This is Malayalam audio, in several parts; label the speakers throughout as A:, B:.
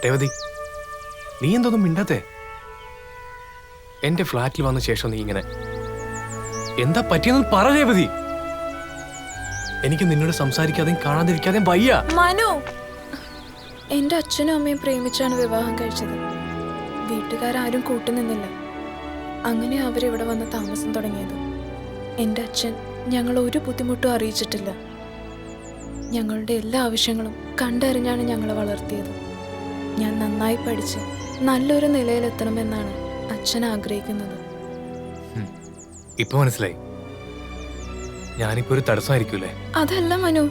A: രേവതി, നീ എന്തൊന്നും മിണ്ടാത്തേ? എന്റെ ഫ്ലാറ്റിൽ വന്ന ശേഷം നീ ഇങ്ങനെ എന്താ പറ്റിയെന്ന് പറ രേവതി. എനിക്ക് നിന്നോട് സംസാരിക്കാതെയും കാണാതിരിക്കാതെയും വയ്യ.
B: മനു, എന്റെ അച്ഛനും അമ്മയും പ്രേമിച്ചാണ് വിവാഹം കഴിച്ചത്. വീട്ടുകാരും കൂട്ടുനിന്നില്ല. അങ്ങനെ അവരിവിടെ വന്ന് താമസം തുടങ്ങിയത്. എൻ്റെ അച്ഛൻ ഞങ്ങൾ ഒരു ബുദ്ധിമുട്ടും അറിയിച്ചിട്ടില്ല. ഞങ്ങളുടെ എല്ലാ ആവശ്യങ്ങളും കണ്ടറിഞ്ഞാണ് ഞങ്ങളെ വളർത്തിയത്. ഞാൻ നന്നായി പഠിച്ച് നല്ലൊരു നിലയിലെത്തണമെന്നാണ് അച്ഛൻ ആഗ്രഹിക്കുന്നത്.
A: ഇപ്പൊ മനസ്സിലായി. ഞാനിപ്പോ ഒരു തടസ്സമായിരിക്കൂലേ?
B: അതല്ല മനു,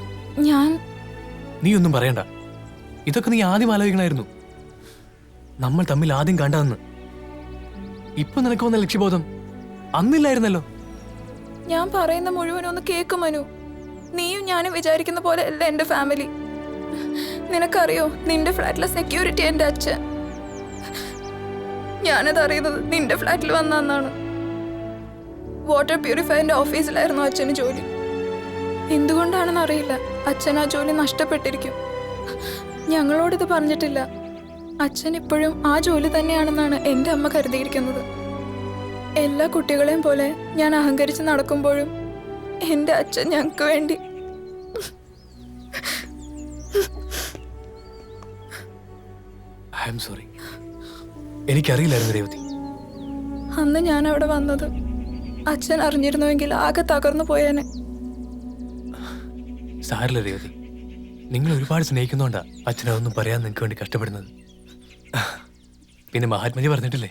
A: നീ ഒന്നും പറയണ്ട. ഇതൊക്കെ നീ ആദ്യം ആലോചിക്കണമായിരുന്നു. നമ്മൾ തമ്മിൽ ആദ്യം കണ്ടതെന്ന്. ഇപ്പൊ നിനക്ക് വന്ന ലക്ഷ്യബോധം അന്നില്ലായിരുന്നല്ലോ.
B: ഞാൻ പറയുന്ന മുഴുവനും ഒന്ന് കേക്ക് മനു. നീയും ഞാനും വിചാരിക്കുന്ന പോലെ അല്ല എൻ്റെ ഫാമിലി. നിനക്കറിയോ, നിന്റെ ഫ്ലാറ്റിലെ സെക്യൂരിറ്റി എൻ്റെ അച്ഛൻ. ഞാനത് അറിയുന്നത് നിന്റെ ഫ്ലാറ്റിൽ വന്നാണ്. വാട്ടർ പ്യൂരിഫയറിന്റെ ഓഫീസിലായിരുന്നു അച്ഛന് ജോലി. എന്തുകൊണ്ടാണെന്ന് അറിയില്ല, അച്ഛൻ ആ ജോലി നഷ്ടപ്പെട്ടിരിക്കും. ഞങ്ങളോടിത് പറഞ്ഞിട്ടില്ല. അച്ഛൻ ഇപ്പോഴും ആ ജോലി തന്നെയാണെന്നാണ് എൻ്റെ അമ്മ കരുതിയിരിക്കുന്നത്. എല്ലാ കുട്ടികളെയും പോലെ ഞാൻ അഹങ്കരിച്ച് നടക്കുമ്പോഴും എൻ്റെ അച്ഛൻ ഞങ്ങൾക്ക് വേണ്ടി.
A: I am sorry. എനിക്കറിയില്ലായിരുന്നു രേവതി.
B: അന്ന് ഞാൻ അവിടെ വന്നത് അച്ഛൻ അറിഞ്ഞിരുന്നുവെങ്കിൽ ആകെ തകർന്നു പോയേനെ.
A: സാരില്ല രേവതി, നിങ്ങൾ ഒരുപാട് സ്നേഹിക്കുന്നോണ്ടാ അച്ഛനതൊന്നും പറയാൻ നിങ്ങൾക്ക് വേണ്ടി കഷ്ടപ്പെടുന്നത്. പിന്നെ മഹാത്മജി പറഞ്ഞിട്ടില്ലേ,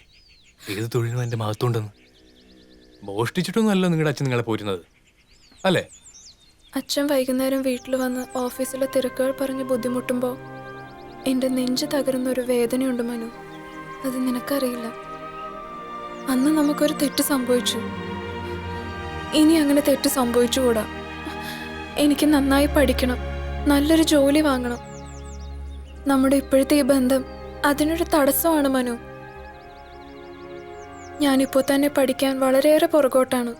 A: ഏത് തൊഴിലും എൻ്റെ മഹത്വം ഉണ്ടെന്ന്. മോഷ്ടിച്ചിട്ടൊന്നുമല്ലോ നിങ്ങളുടെ അച്ഛൻ നിങ്ങളെ പോരുന്നത്, അല്ലേ?
B: അച്ഛൻ വൈകുന്നേരം വീട്ടിൽ വന്ന് ഓഫീസിലെ തിരക്കുകൾ പറഞ്ഞ് ബുദ്ധിമുട്ടുമ്പോൾ എൻ്റെ നെഞ്ച് തകരുന്നൊരു വേദനയുണ്ട് മനു. അത് നിനക്കറിയില്ല. അന്ന് നമുക്കൊരു തെറ്റ് സംഭവിച്ചു. ഇനി അങ്ങനെ തെറ്റ് സംഭവിച്ചുകൂടാ. എനിക്ക് നന്നായി പഠിക്കണം, നല്ലൊരു ജോലി വാങ്ങണം. നമ്മുടെ ഇപ്പോഴത്തെ ഈ ബന്ധം അതിനൊരു തടസ്സമാണ് മനു. ഞാനിപ്പോൾ തന്നെ പഠിക്കാൻ വളരെയേറെ പുറകോട്ടാണ്.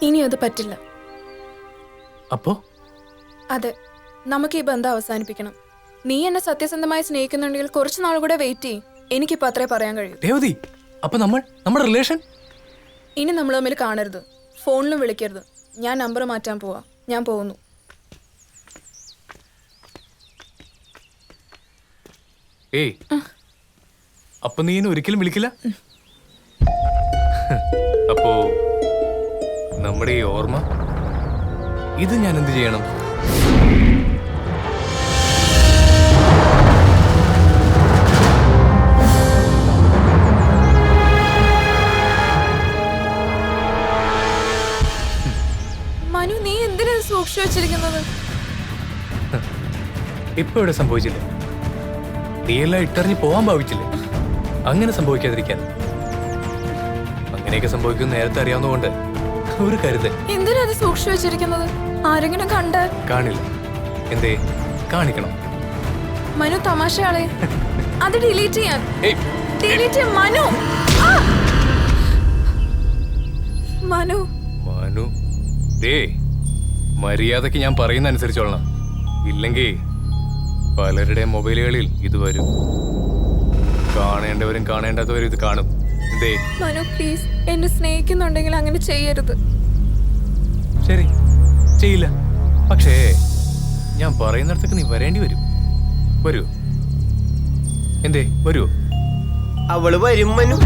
B: ഇനി അത് പറ്റില്ല.
A: അപ്പോ
B: അതെ, നമുക്ക് ഈ ബന്ധം അവസാനിപ്പിക്കണം. നീ എന്നെ സത്യസന്ധമായി സ്നേഹിക്കുന്നുണ്ടെങ്കിൽ കുറച്ച് നാൾ കൂടെ വെയിറ്റ് ചെയ്യും. എനിക്കിപ്പോൾ അത്രേ പറയാൻ കഴിയും.
A: രേവതി, അപ്പൊ നമ്മുടെ റിലേഷൻ
B: ഇനി നമ്മൾ തമ്മിൽ കാണരുത്, ഫോണിലും വിളിക്കരുത്. ഞാൻ നമ്പർ മാറ്റാൻ പോവാ. ഞാൻ പോകുന്നു.
A: ഏയ്, അപ്പൊ നീ എന്നെ ഒരിക്കലും വിളിക്കില്ല? അപ്പോ നമ്മുടെ ഈ ഓർമ്മ, ഇത് ഞാൻ എന്ത് ചെയ്യണം?
B: മനു, നീ എന്തിനാ സൂക്ഷിച്ചു വെച്ചിരിക്കുന്നത്?
A: ഇപ്പൊ ഇവിടെ സംഭവിച്ചില്ലേ? നീ എല്ലാം ഇട്ടറിഞ്ഞ് പോവാൻ ഭാവിച്ചില്ലേ? അങ്ങനെ സംഭവിക്കാതിരിക്കാൻ. അങ്ങനെയൊക്കെ സംഭവിക്കും നേരത്തെ അറിയാവുന്നതുകൊണ്ട് ഒരു കരുതൽ.
B: എന്തിനാ അത് സൂക്ഷിച്ചു വെച്ചിരിക്കുന്നത്? ആരെങ്കിലും കണ്ടാൽ?
A: കാണില്ല. എന്തേ കാണിക്കണം?
B: മനു, തമാശയാളെ. അത് ഡിലീറ്റ് ചെയ്യാൻ.
A: ഏയ്,
B: ഡിലീറ്റ് ചെയ്യാൻ മനു. ആ! മനു,
A: മനു, ദേ മര്യാദക്ക് ഞാൻ പറയുന്ന അനുസരിച്ചോളണം. ഇല്ലെങ്കിൽ പലരുടെയും മൊബൈലുകളിൽ ഇത് വരും. കാണേണ്ടവരും കാണേണ്ടാത്തവരും ഇത് കാണും. എന്തേ?
B: മനു പ്ലീസ്, എന്നെ സ്നേഹിക്കുന്നുണ്ടെങ്കിൽ അങ്ങനെ ചെയ്യരുത്.
A: ശരി, ചെയ്യില്ല. പക്ഷേ ഞാൻ പറയുന്നിടത്തേക്ക് നീ വരേണ്ടി വരും. വരൂ? എന്തേ, വരുവോ?
C: അവള് വരും മനു.